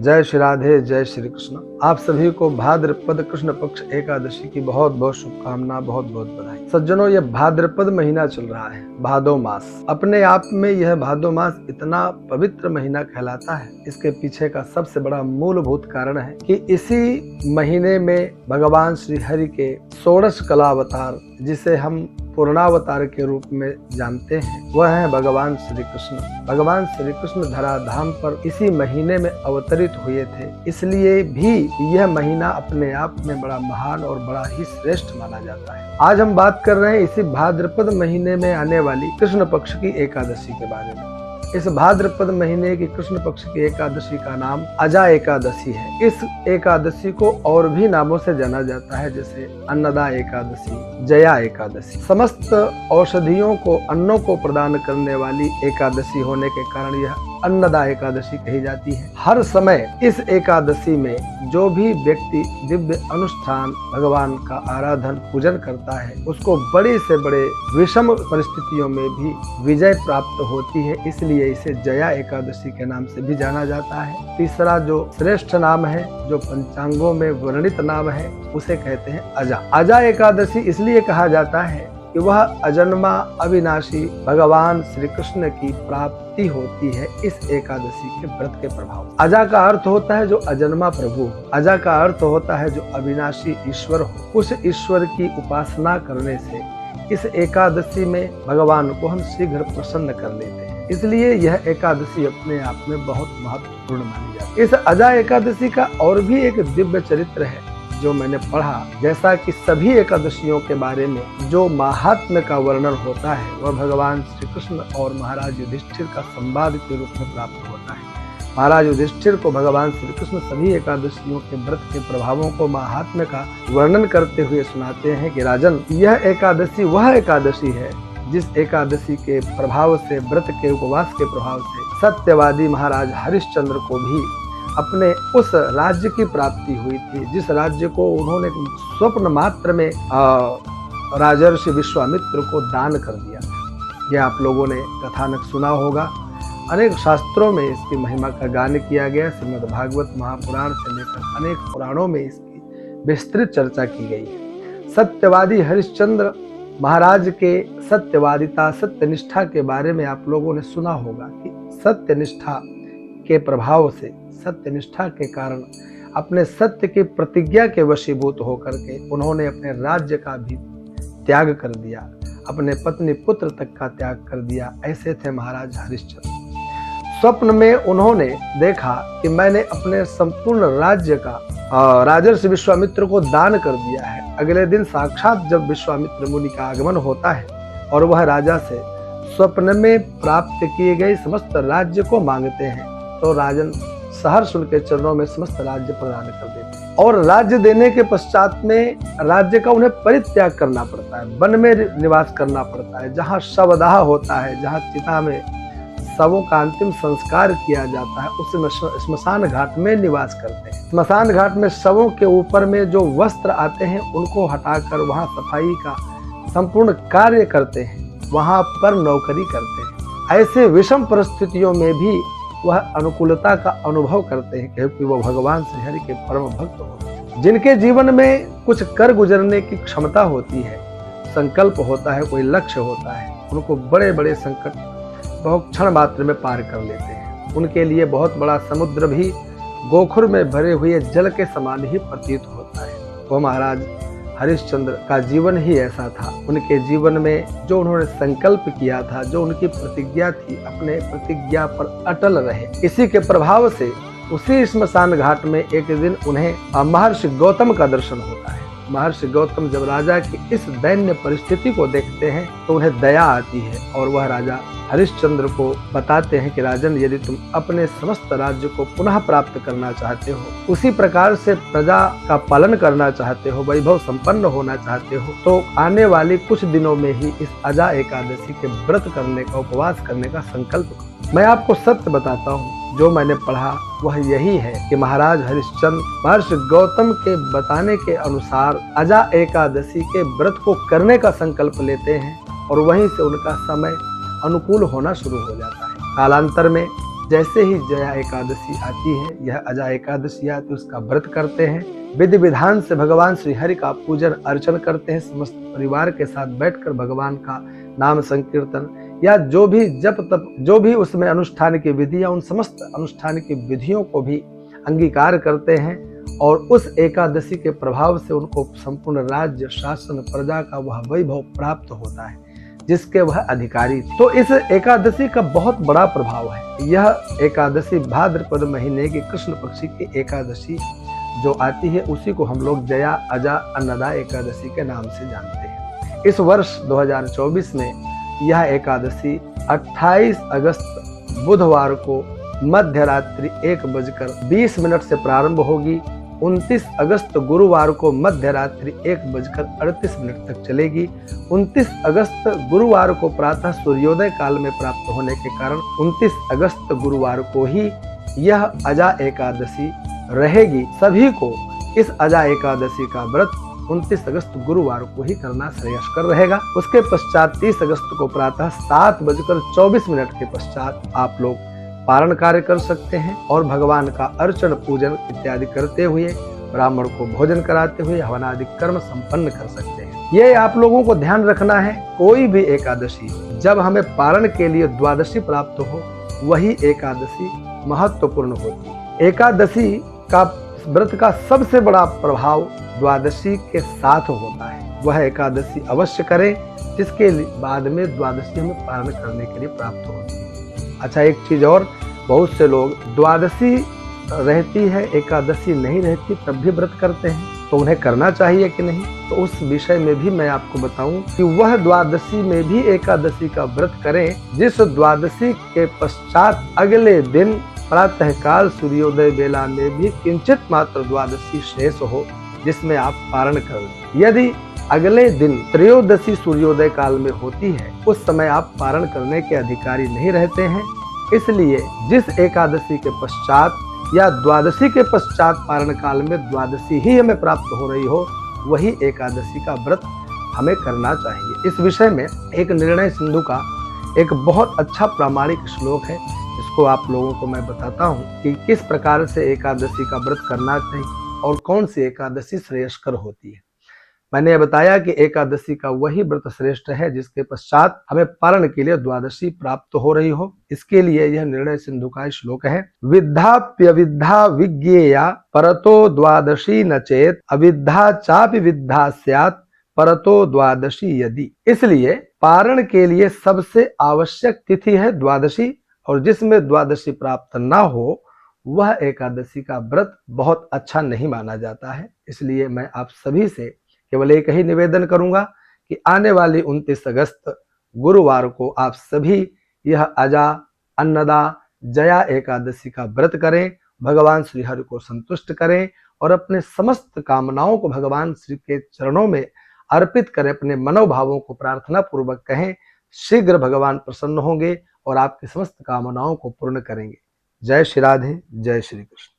जय श्री राधे, जय श्री कृष्ण। आप सभी को भाद्रपद कृष्ण पक्ष एकादशी की बहुत बहुत शुभकामना, बहुत बहुत बधाई। सज्जनों, यह भाद्रपद महीना चल रहा है, भादो मास। अपने आप में यह भादो मास इतना पवित्र महीना कहलाता है, इसके पीछे का सबसे बड़ा मूलभूत कारण है कि इसी महीने में भगवान श्री हरि के षोडश कलावतार, जिसे हम पूर्णावतार के रूप में जानते हैं, वह है भगवान श्री कृष्ण। भगवान श्री कृष्ण धराधाम पर इसी महीने में अवतरित हुए थे, इसलिए भी यह महीना अपने आप में बड़ा महान और बड़ा ही श्रेष्ठ माना जाता है। आज हम बात कर रहे हैं इसी भाद्रपद महीने में आने वाली कृष्ण पक्ष की एकादशी के बारे में। इस भाद्रपद महीने की कृष्ण पक्ष की एकादशी का नाम अजा एकादशी है। इस एकादशी को और भी नामों से जाना जाता है, जैसे अन्नदा एकादशी, जया एकादशी। समस्त औषधियों को, अन्नों को प्रदान करने वाली एकादशी होने के कारण यह अन्नदा एकादशी कही जाती है। हर समय इस एकादशी में जो भी व्यक्ति दिव्य अनुष्ठान, भगवान का आराधन पूजन करता है, उसको बड़े से बड़े विषम परिस्थितियों में भी विजय प्राप्त होती है, इसलिए इसे जया एकादशी के नाम से भी जाना जाता है। तीसरा जो श्रेष्ठ नाम है, जो पंचांगों में वर्णित नाम है, उसे कहते हैं अजा। अजा एकादशी इसलिए कहा जाता है कि वह अजन्मा अविनाशी भगवान श्री कृष्ण की प्राप्ति होती है इस एकादशी के व्रत के प्रभाव। अजा का अर्थ होता है जो अजन्मा प्रभु हो, अजा का अर्थ होता है जो अविनाशी ईश्वर हो। उस ईश्वर की उपासना करने से इस एकादशी में भगवान को हम शीघ्र प्रसन्न कर लेते हैं, इसलिए यह एकादशी अपने आप में बहुत महत्वपूर्ण मानी जाती है। इस अजा एकादशी का और भी एक दिव्य चरित्र है जो मैंने पढ़ा। जैसा कि सभी एकादशियों के बारे में जो महात्म्य का वर्णन होता है, वह भगवान श्री कृष्ण और महाराज युधिष्ठिर का संवाद के रूप में प्राप्त होता है। महाराज युधिष्ठिर को भगवान श्री कृष्ण सभी एकादशियों के व्रत के प्रभावों को, महात्म्य का वर्णन करते हुए सुनाते हैं कि राजन, यह एकादशी वह एकादशी है जिस एकादशी के प्रभाव से, व्रत के उपवास के प्रभाव से सत्यवादी महाराज हरिश्चंद्र को भी अपने उस राज्य की प्राप्ति हुई थी, जिस राज्य को उन्होंने स्वप्न मात्र में राजर्षि विश्वामित्र को दान कर दिया था। यह आप लोगों ने कथानक सुना होगा। अनेक शास्त्रों में इसकी महिमा का गान किया गया। श्रीमद् भागवत महापुराण से लेकर अनेक पुराणों में इसकी विस्तृत चर्चा की गई है। सत्यवादी हरिश्चंद्र महाराज के सत्यवादिता, सत्यनिष्ठा के बारे में आप लोगों ने सुना होगा कि सत्यनिष्ठा के प्रभाव से, सत्यनिष्ठा के कारण अपने सत्य की प्रतिज्ञा के वशीभूत होकर के उन्होंने अपने राज्य का भी त्याग कर दिया, अपने पत्नी पुत्र तक का त्याग कर दिया। ऐसे थे महाराज हरिश्चंद्र। स्वप्न में उन्होंने देखा कि मैंने अपने संपूर्ण राज्य का राजर्षि विश्वामित्र को दान कर दिया है। अगले दिन साक्षात जब विश्वामित्र मुनि का आगमन होता है और वह राजा से स्वप्न में प्राप्त किए गए समस्त राज्य को मांगते हैं, तो राजन सहर्ष उनके चरणों में समस्त राज्य प्रदान कर देते हैं। और राज्य देने के पश्चात में राज्य का उन्हें परित्याग करना पड़ता है, वन में निवास करना पड़ता है, जहाँ शवदाह होता है, जहाँ चिता में शवों का अंतिम संस्कार किया जाता है, उस स्मशान घाट में निवास करते हैं। स्मशान घाट में शवों के ऊपर में जो वस्त्र आते हैं उनको हटाकर वहाँ सफाई का संपूर्ण कार्य करते हैं, वहाँ पर नौकरी करते हैं। ऐसे विषम परिस्थितियों में भी वह अनुकूलता का अनुभव करते हैं, क्योंकि वह भगवान श्री हरि के परम भक्त होते हैं। जिनके जीवन में कुछ कर गुजरने की क्षमता होती है, संकल्प होता है, कोई लक्ष्य होता है, उनको बड़े बड़े संकट बहुत क्षण मात्र में पार कर लेते हैं। उनके लिए बहुत बड़ा समुद्र भी गोखुर में भरे हुए जल के समान ही प्रतीत होता है। वो महाराज हरिश्चंद्र का जीवन ही ऐसा था। उनके जीवन में जो उन्होंने संकल्प किया था, जो उनकी प्रतिज्ञा थी, अपने प्रतिज्ञा पर अटल रहे। इसी के प्रभाव से उसी स्मशान घाट में एक दिन उन्हें महर्षि गौतम का दर्शन होता है। महर्षि गौतम जब राजा की इस दैन्य परिस्थिति को देखते हैं तो उन्हें दया आती है और वह राजा हरिश्चंद्र को बताते हैं कि राजन, यदि तुम अपने समस्त राज्य को पुनः प्राप्त करना चाहते हो, उसी प्रकार से प्रजा का पालन करना चाहते हो, वैभव संपन्न होना चाहते हो, तो आने वाले कुछ दिनों में ही इस अजा एकादशी के व्रत करने का, उपवास करने का संकल्प करो। मैं आपको सत्य बताता हूँ, जो मैंने पढ़ा वह यही है कि महाराज हरिश्चंद्र महर्षि गौतम के बताने के अनुसार अजा एकादशी के व्रत को करने का संकल्प लेते हैं और वहीं से उनका समय अनुकूल होना शुरू हो जाता है। कालांतर में जैसे ही जया एकादशी आती है, यह अजा एकादशी आती है, उसका व्रत करते हैं, विधि विधान से भगवान श्री हरि का पूजन अर्चन करते हैं, समस्त परिवार के साथ बैठकर भगवान का नाम संकीर्तन या जो भी जप तप जो भी उसमें अनुष्ठान की विधि या उन समस्त अनुष्ठान की विधियों को भी अंगीकार करते हैं और उस एकादशी के प्रभाव से उनको संपूर्ण राज्य शासन प्रजा का वह वैभव प्राप्त होता है जिसके वह अधिकारी। तो इस एकादशी का बहुत बड़ा प्रभाव है। यह एकादशी भाद्रपद महीने की कृष्ण पक्ष की एकादशी जो आती है उसी को हम लोग जया अजा अन्नदा एकादशी के नाम से जानते हैं। इस वर्ष 2024 में यह एकादशी 28 अगस्त बुधवार को मध्य रात्रि 1:20 से प्रारंभ होगी। 29 अगस्त गुरुवार को मध्य रात्रि 1:38 तक चलेगी। 29 अगस्त गुरुवार को प्रातः सूर्योदय काल में प्राप्त होने के कारण 29 अगस्त गुरुवार को ही यह अजा एकादशी रहेगी। सभी को इस अजा एकादशी का व्रत 29 अगस्त गुरुवार को ही करना श्रेयस्कर रहेगा। उसके पश्चात 30 अगस्त को प्रातः 7:24 के पश्चात आप लोग पारण कार्य कर सकते हैं और भगवान का अर्चन पूजन इत्यादि करते हुए ब्राह्मण को भोजन कराते हुए हवनादि कर्म संपन्न कर सकते हैं। ये आप लोगों को ध्यान रखना है, कोई भी एकादशी जब हमें पारण के लिए द्वादशी प्राप्त हो वही एकादशी महत्वपूर्ण होती है। एकादशी का व्रत का सबसे बड़ा प्रभाव द्वादशी के साथ होता है। वह एकादशी अवश्य करें जिसके बाद में द्वादशी हमें पारण करने के लिए प्राप्त होती है। अच्छा, एक चीज और, बहुत से लोग द्वादशी रहती है एकादशी नहीं रहती तब भी व्रत करते हैं, तो उन्हें करना चाहिए कि नहीं? तो उस विषय में भी मैं आपको बताऊं कि वह द्वादशी में भी एकादशी का व्रत करें जिस द्वादशी के पश्चात अगले दिन प्रातःकाल सूर्योदय बेला में भी किंचित मात्र द्वादशी शेष हो जिसमें आप पारण कर लें। यदि अगले दिन त्रयोदशी सूर्योदय काल में होती है उस समय आप पारण करने के अधिकारी नहीं रहते हैं। इसलिए जिस एकादशी के पश्चात या द्वादशी के पश्चात पारण काल में द्वादशी ही हमें प्राप्त हो रही हो वही एकादशी का व्रत हमें करना चाहिए। इस विषय में एक निर्णय सिंधु का एक बहुत अच्छा प्रामाणिक श्लोक है, इसको आप लोगों को मैं बताता हूँ कि किस प्रकार से एकादशी का व्रत करना चाहिए और कौन सी एकादशी श्रेयस्कर होती है। मैंने बताया कि एकादशी का वही व्रत श्रेष्ठ है जिसके पश्चात हमें पारण के लिए द्वादशी प्राप्त हो रही हो। इसके लिए यह निर्णय सिंधु का श्लोक है, विद्धाप्यविद्धा विज्ञेया परतो द्वादशी न चेत अविद्धा चापि विद्धा स्यात् परतो द्वादशी यदि। इसलिए पारण के लिए सबसे आवश्यक तिथि है द्वादशी और जिसमें द्वादशी प्राप्त ना हो वह एकादशी का व्रत बहुत अच्छा नहीं माना जाता है। इसलिए मैं आप सभी से केवल एक ही निवेदन करूंगा कि आने वाली 29 अगस्त गुरुवार को आप सभी यह अजा अन्नदा जया एकादशी का व्रत करें, भगवान श्री हरि को संतुष्ट करें और अपने समस्त कामनाओं को भगवान श्री के चरणों में अर्पित करें। अपने मनोभावों को प्रार्थना पूर्वक कहें, शीघ्र भगवान प्रसन्न होंगे और आपकी समस्त कामनाओं को पूर्ण करेंगे। जय श्री राधे, जय श्री कृष्ण।